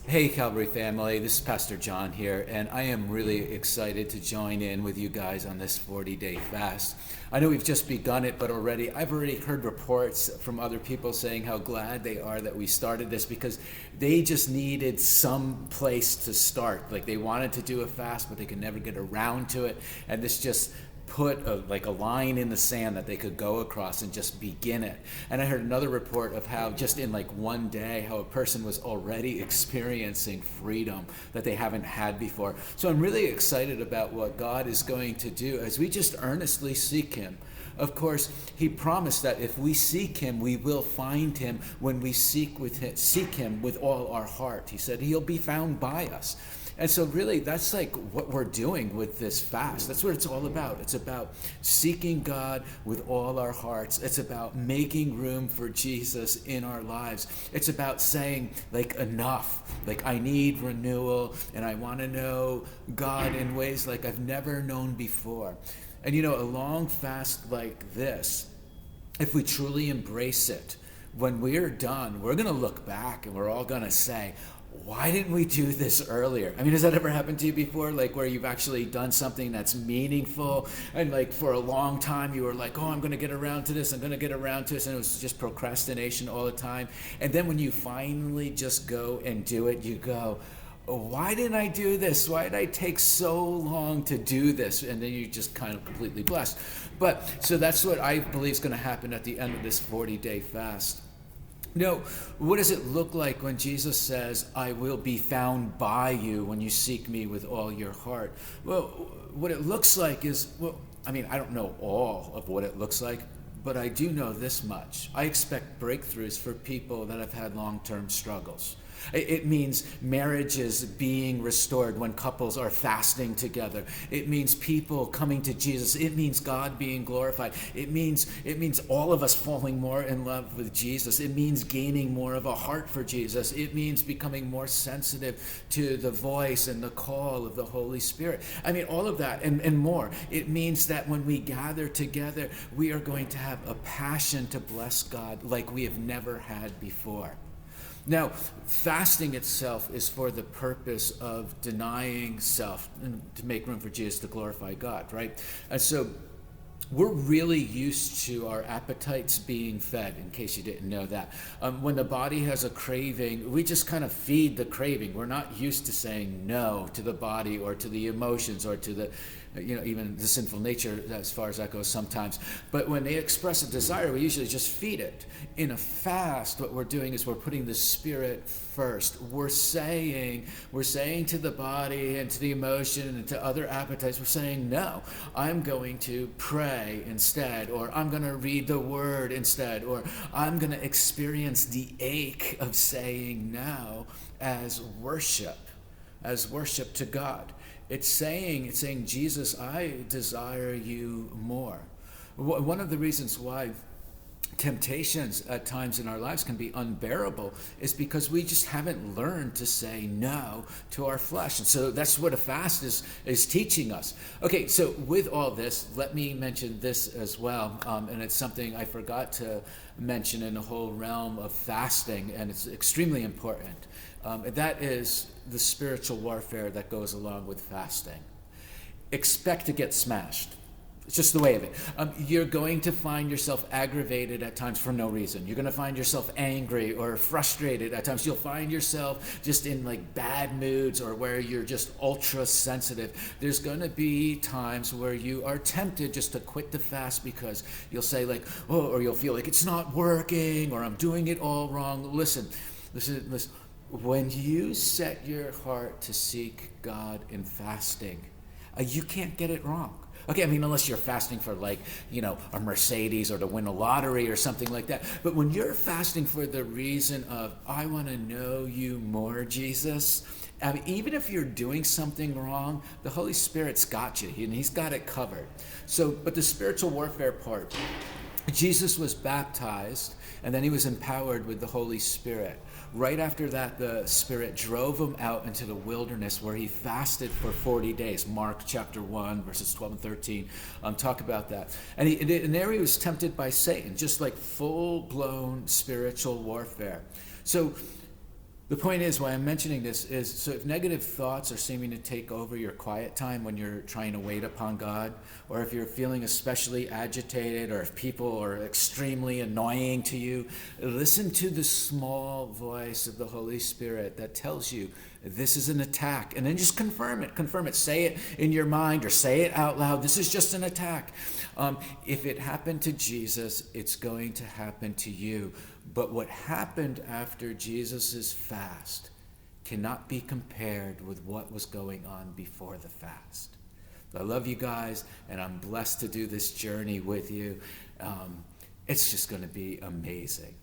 Hey, Calvary family, this is Pastor John here, and I am really excited to join in with you guys on this 40-day fast. I know we've just begun it, but I've already heard reports from other people saying how glad they are that we started this because they just needed some place to start. Like they wanted to do a fast, but they could never get around to it, and this just put a line in the sand that they could go across and just begin it. And I heard another report of how just in like one day, how a person was already experiencing freedom that they haven't had before. So I'm really excited about what God is going to do as we just earnestly seek him. Of course, he promised that if we seek him, we will find him when we seek him with all our heart. He said he'll be found by us. And so really, that's like what we're doing with this fast. That's what it's all about. It's about seeking God with all our hearts. It's about making room for Jesus in our lives. It's about saying, like, enough. Like, I need renewal, and I want to know God in ways like I've never known before. And a long fast like this, if we truly embrace it, when we're done, we're going to look back and we're all going to say, why didn't we do this earlier? I mean, has that ever happened to you before? Like where you've actually done something that's meaningful and like for a long time you were like, oh, I'm going to get around to this, I'm going to get around to this. And it was just procrastination all the time. And then when you finally just go and do it, you go, oh, why didn't I do this? Why did I take so long to do this? And then you're just kind of completely blessed. But so that's what I believe is going to happen at the end of this 40-day fast. What does it look like when Jesus says, I will be found by you when you seek me with all your heart? Well, what it looks like is, I don't know all of what it looks like, but I do know this much. I expect breakthroughs for people that have had long-term struggles. It means marriages being restored when couples are fasting together. It means people coming to Jesus. It means God being glorified. It means all of us falling more in love with Jesus. It means gaining more of a heart for Jesus. It means becoming more sensitive to the voice and the call of the Holy Spirit. I mean, all of that and more. It means that when we gather together, we are going to have a passion to bless God like we have never had before. Now, fasting itself is for the purpose of denying self and to make room for Jesus to glorify God, right? And so we're really used to our appetites being fed, in case you didn't know that. When the body has a craving, we just kind of feed the craving. We're not used to saying no to the body or to the emotions or to the even the sinful nature as far as that goes sometimes. But when they express a desire, we usually just feed it. In a fast, what we're doing is we're putting the Spirit first. We're saying to the body and to the emotion and to other appetites, we're saying, no, I'm going to pray instead, or I'm going to read the Word instead, or I'm going to experience the ache of saying no as worship to God. It's saying, Jesus, I desire you more. One of the reasons why temptations at times in our lives can be unbearable is because we just haven't learned to say no to our flesh. And so that's what a fast is teaching us. Okay, so with all this, let me mention this as well. And it's something I forgot to mention in the whole realm of fasting, and it's extremely important. That is the spiritual warfare that goes along with fasting. Expect to get smashed. It's just the way of it. You're going to find yourself aggravated at times for no reason. You're going to find yourself angry or frustrated at times. You'll find yourself just in like bad moods or where you're just ultra sensitive. There's going to be times where you are tempted just to quit the fast because you'll say like, oh, or you'll feel like it's not working or I'm doing it all wrong. Listen. When you set your heart to seek God in fasting, you can't get it wrong. Okay, unless you're fasting for a Mercedes or to win a lottery or something like that. But when you're fasting for the reason of, I want to know you more, Jesus, even if you're doing something wrong, the Holy Spirit's got you, and he's got it covered. So, but the spiritual warfare part, Jesus was baptized, and then he was empowered with the Holy Spirit. Right after that, the Spirit drove him out into the wilderness where he fasted for 40 days. Mark chapter 1, verses 12 and 13 talk about that. And there he was tempted by Satan, just like full-blown spiritual warfare. So The point is, why I'm mentioning this is, so if negative thoughts are seeming to take over your quiet time when you're trying to wait upon God, or if you're feeling especially agitated, or if people are extremely annoying to you, listen to the small voice of the Holy Spirit that tells you this is an attack. And then just confirm it. Say it in your mind or say it out loud. This is just an attack. If it happened to Jesus, it's going to happen to you. But what happened after Jesus' fast cannot be compared with what was going on before the fast. I love you guys, and I'm blessed to do this journey with you. It's just going to be amazing.